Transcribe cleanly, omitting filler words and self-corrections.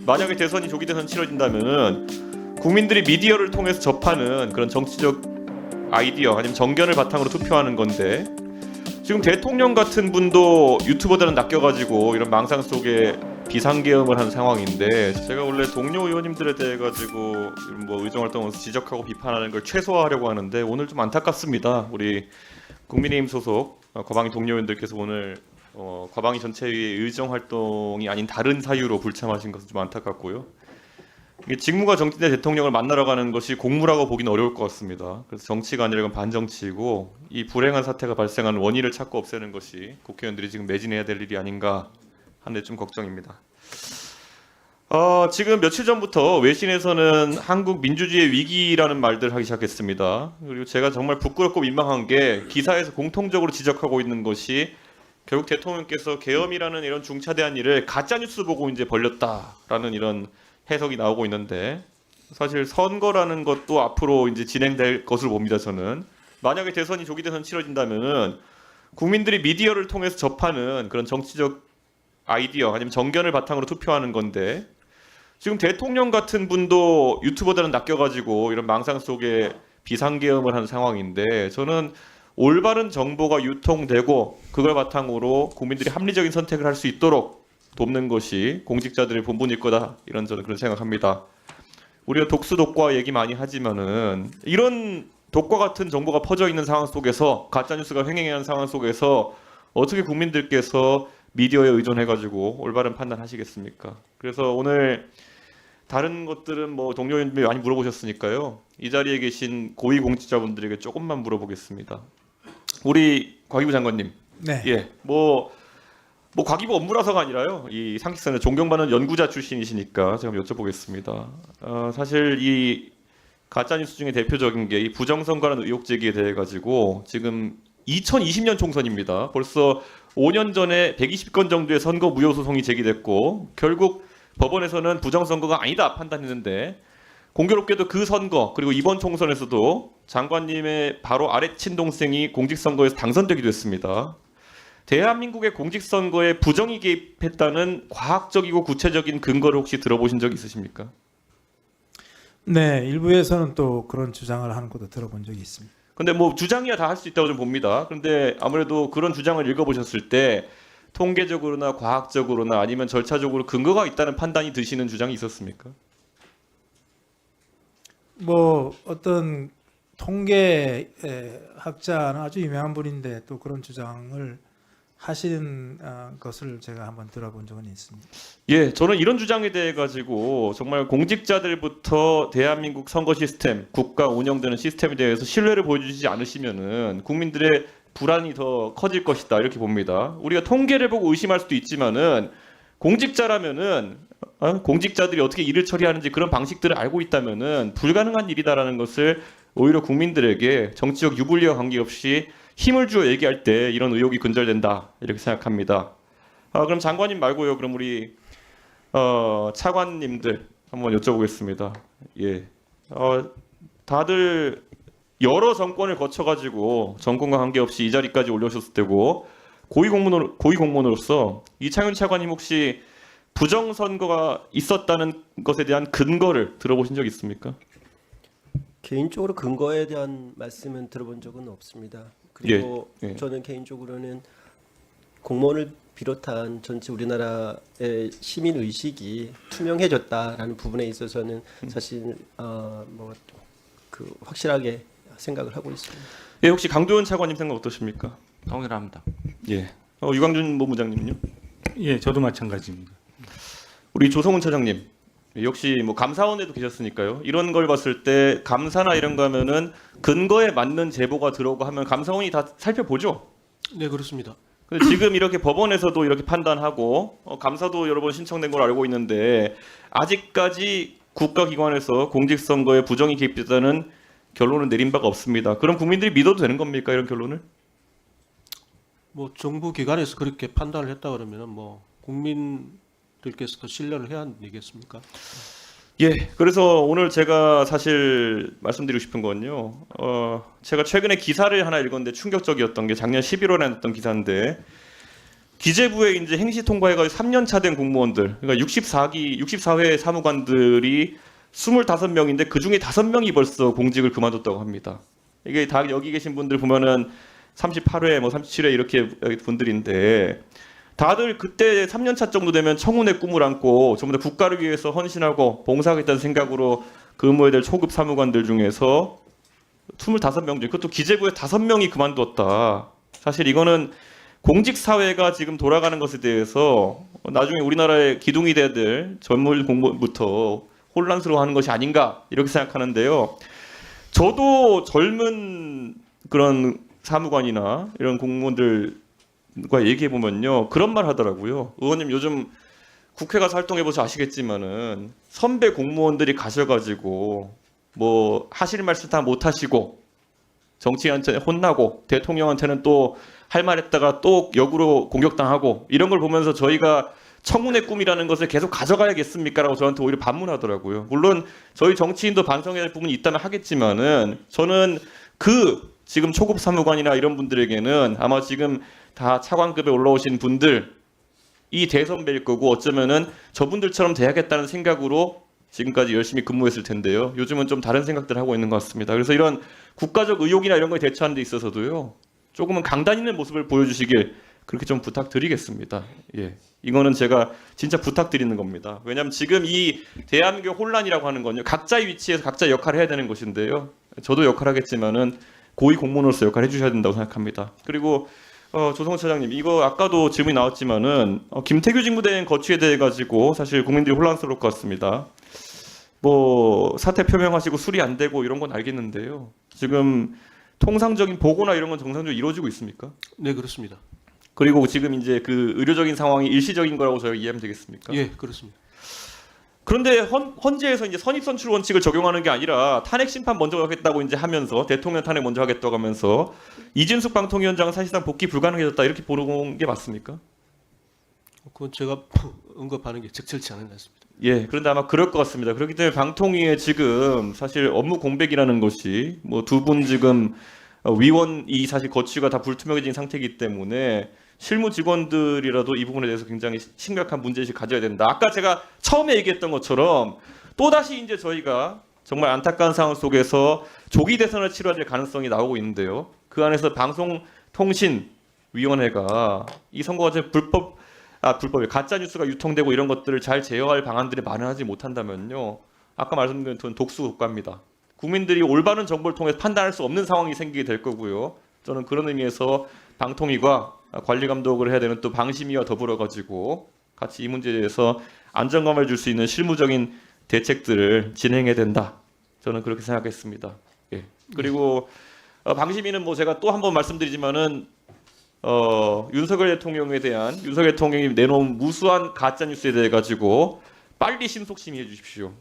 만약에 대선이 조기 대선 치러진다면은 국민들이 미디어를 통해서 접하는 그런 정치적 아이디어 아니면 정견을 바탕으로 투표하는 건데, 지금 대통령 같은 분도 유튜버들은 낚여가지고 이런 망상 속에 비상계엄을 한 상황인데, 제가 원래 동료 의원님들에 대해 가지고 뭐 의정활동에서 지적하고 비판하는 걸 최소화하려고 하는데, 오늘 좀 안타깝습니다. 우리 국민의힘 소속 과방위 동료 의원들께서 오늘 과방위 전체의 의정활동이 아닌 다른 사유로 불참하신 것은 좀 안타깝고요. 이게 직무가 정지된 대통령을 만나러 가는 것이 공무라고 보기는 어려울 것 같습니다. 그래서 정치가 아니라 이건 반정치이고, 이 불행한 사태가 발생한 원인을 찾고 없애는 것이 국회의원들이 지금 매진해야 될 일이 아닌가 하는데 좀 걱정입니다. 지금 며칠 전부터 외신에서는 한국 민주주의의 위기라는 말들 하기 시작했습니다. 그리고 제가 정말 부끄럽고 민망한 게, 기사에서 공통적으로 지적하고 있는 것이 결국 대통령께서 계엄이라는 이런 중차대한 일을 가짜 뉴스 보고 이제 벌렸다라는 이런 해석이 나오고 있는데, 사실 선거라는 것도 앞으로 이제 진행될 것으로 봅니다. 저는 만약에 대선이 조기 대선 치러진다면은 국민들이 미디어를 통해서 접하는 그런 정치적 아이디어 아니면 정견을 바탕으로 투표하는 건데, 지금 대통령 같은 분도 유튜버들은 낚여가지고 이런 망상 속에 비상계엄을 한 상황인데, 저는 올바른 정보가 유통되고 그걸 바탕으로 국민들이 합리적인 선택을 할 수 있도록 돕는 것이 공직자들의 본분일 거다, 이런 저는 그런 생각합니다. 우리가 독수독과 얘기 많이 하지만은 이런 독과 같은 정보가 퍼져 있는 상황 속에서, 가짜 뉴스가 횡행하는 상황 속에서 어떻게 국민들께서 미디어에 의존해가지고 올바른 판단하시겠습니까? 그래서 오늘 다른 것들은 뭐 동료 의원님이 많이 물어보셨으니까요, 이 자리에 계신 고위공직자분들에게 조금만 물어보겠습니다. 우리 과기부 장관님, 네. 예, 뭐 과기부 업무라서가 아니라요, 이 상식선에 존경받는 연구자 출신이시니까 제가 한번 여쭤보겠습니다. 사실 이 가짜 뉴스 중에 대표적인 게 이 부정선거라는 의혹 제기에 대해 가지고, 지금 2020년 총선입니다. 벌써 5년 전에 120건 정도의 선거 무효 소송이 제기됐고, 결국 법원에서는 부정선거가 아니다 판단했는데, 공교롭게도 그 선거 그리고 이번 총선에서도 장관님의 바로 아래 친동생이 공직선거에서 당선되기도 했습니다. 대한민국의 공직선거에 부정이 개입했다는 과학적이고 구체적인 근거를 혹시 들어보신 적 있으십니까? 네, 일부에서는 또 그런 주장을 하는 것도 들어본 적이 있습니다. 근데 뭐 주장이야 다 할 수 있다고 좀 봅니다. 그런데 아무래도 그런 주장을 읽어보셨을 때 통계적으로나 과학적으로나 아니면 절차적으로 근거가 있다는 판단이 드시는 주장이 있었습니까? 뭐 어떤 통계 학자는 아주 유명한 분인데 또 그런 주장을 하시는 것을 제가 한번 들어본 적은 있습니다. 예, 저는 이런 주장에 대해 가지고 정말 공직자들부터 대한민국 선거 시스템, 국가 운영되는 시스템에 대해서 신뢰를 보여주지 않으시면은 국민들의 불안이 더 커질 것이다, 이렇게 봅니다. 우리가 통계를 보고 의심할 수도 있지만은 공직자라면은 공직자들이 어떻게 일을 처리하는지 그런 방식들을 알고 있다면은 불가능한 일이다라는 것을 오히려 국민들에게 정치적 유불리와 관계없이 힘을 주어 얘기할 때 이런 의혹이 근절된다, 이렇게 생각합니다. 그럼 장관님 말고요, 그럼 우리 차관님들 한번 여쭤보겠습니다. 예, 다들 여러 정권을 거쳐가지고 정권과 관계없이 이 자리까지 올려오셨을 때고, 고위공무원으로서 이창윤 차관님 혹시 부정선거가 있었다는 것에 대한 근거를 들어보신 적 있습니까? 개인적으로 근거에 대한 말씀은 들어본 적은 없습니다. 그리고 예. 저는 개인적으로는 공무원을 비롯한 전체 우리나라의 시민 의식이 투명해졌다라는 부분에 있어서는 사실 확실하게 생각을 하고 있습니다. 예, 혹시 강도현 차관님 생각 어떠십니까? 동일합니다. 예. 유광준 본부장님은요? 예, 저도 마찬가지입니다. 우리 조성훈 차장님, 역시 뭐 감사원에도 계셨으니까요. 이런 걸 봤을 때 감사나 이런 거 하면은 근거에 맞는 제보가 들어오고 하면 감사원이 다 살펴보죠. 네, 그렇습니다. 근데 지금 이렇게 법원에서도 이렇게 판단하고 감사도 여러 번 신청된 걸 알고 있는데, 아직까지 국가기관에서 공직선거에 부정이 개입됐다는 결론을 내린 바가 없습니다. 그럼 국민들이 믿어도 되는 겁니까, 이런 결론을? 뭐 정부 기관에서 그렇게 판단을 했다 그러면은 뭐 국민들께서 신뢰를 해야 하는 얘기겠습니까? 예, 그래서 오늘 제가 사실 말씀드리고 싶은 건요, 제가 최근에 기사를 하나 읽었는데 충격적이었던 게 작년 11월에 났던 기사인데, 기재부에 이제 행시 통과해가지고 3년 차 된 공무원들, 그러니까 64회 사무관들이 25명인데 그 중에 5명이 벌써 공직을 그만뒀다고 합니다. 이게 다 여기 계신 분들 보면은 38회, 뭐 37회 이렇게 분들인데 다들 그때 3년 차 정도 되면 청운의 꿈을 안고 전부 다 국가를 위해서 헌신하고 봉사하겠다는 생각으로 근무해야 될 초급 사무관들 중에서 25명 중, 그것도 기재부에 5명이 그만뒀다. 사실 이거는 공직 사회가 지금 돌아가는 것에 대해서 나중에 우리나라의 기둥이 돼야 될 전문 공무원부터 혼란스러워하는 것이 아닌가 이렇게 생각하는데요. 저도 젊은 그런 사무관이나 이런 공무원들과 얘기해 보면요, 그런 말 하더라고요. 의원님 요즘 국회 가서 활동해 보셔 아시겠지만은 선배 공무원들이 가셔가지고 뭐 하실 말씀 다 못 하시고 정치인한테 혼나고 대통령한테는 또 할 말 했다가 또 역으로 공격당하고 이런 걸 보면서 저희가 청운의 꿈이라는 것을 계속 가져가야겠습니까라고 저한테 오히려 반문하더라고요. 물론 저희 정치인도 반성해야 할 부분이 있다면 하겠지만은 저는 그 지금 초급 사무관이나 이런 분들에게는 아마 지금 다 차관급에 올라오신 분들 이 대선배일 거고 어쩌면은 저분들처럼 돼야겠다는 생각으로 지금까지 열심히 근무했을 텐데요. 요즘은 좀 다른 생각들을 하고 있는 것 같습니다. 그래서 이런 국가적 의혹이나 이런 거에 대처하는 데 있어서도요, 조금은 강단 있는 모습을 보여주시길 그렇게 좀 부탁드리겠습니다. 예, 이거는 제가 진짜 부탁드리는 겁니다. 왜냐하면 지금 이 대한민국 혼란이라고 하는 건요, 각자의 위치에서 각자 역할을 해야 되는 것인데요. 저도 역할하겠지만은 고위 공무원으로서 역할을 해주셔야 된다고 생각합니다. 그리고 조성호 차장님, 이거 아까도 질문이 나왔지만은 김태규 직무대행 거취에 대해 가지고 사실 국민들이 혼란스러울 것 같습니다. 뭐 사퇴 표명하시고 수리 안 되고 이런 건 알겠는데요. 지금 통상적인 보고나 이런 건 정상적으로 이루어지고 있습니까? 네, 그렇습니다. 그리고 지금 이제 그 의료적인 상황이 일시적인 거라고 저희가 이해하면 되겠습니까? 예, 그렇습니다. 그런데 헌재에서 이제 선입선출 원칙을 적용하는 게 아니라 탄핵 심판 먼저 하겠다고 이제 하면서 대통령 탄핵 먼저 하겠다고 하면서 이준숙 방통위원장은 사실상 복귀 불가능해졌다 이렇게 보는 게 맞습니까? 그건 제가 언급하는 게 적절치 않은 것 같습니다. 예, 그런데 아마 그럴 것 같습니다. 그렇기 때문에 방통위에 지금 사실 업무 공백이라는 것이 뭐 두 분 지금 위원이 사실 거취가 다 불투명해진 상태이기 때문에 실무 직원들이라도 이 부분에 대해서 굉장히 심각한 문제의식 가져야 된다. 아까 제가 처음에 얘기했던 것처럼 또다시 이제 저희가 정말 안타까운 상황 속에서 조기 대선을 치러야 될 가능성이 나오고 있는데요. 그 안에서 방송통신위원회가 이 선거 과정 불법이 가짜 뉴스가 유통되고 이런 것들을 잘 제어할 방안들이 마련하지 못한다면요, 아까 말씀드린 독수 국가입니다. 국민들이 올바른 정보를 통해서 판단할 수 없는 상황이 생기게 될 거고요. 저는 그런 의미에서 방통위가 관리 감독을 해야 되는 또 방심위와 더불어 가지고 같이 이 문제에 대해서 안정감을 줄 수 있는 실무적인 대책들을 진행해야 된다. 저는 그렇게 생각했습니다. 예. 그리고 방심위는 뭐 제가 또 한 번 말씀드리지만은 윤석열 대통령에 대한 윤석열 대통령이 내놓은 무수한 가짜 뉴스에 대해 가지고 빨리 신속 심의해 주십시오.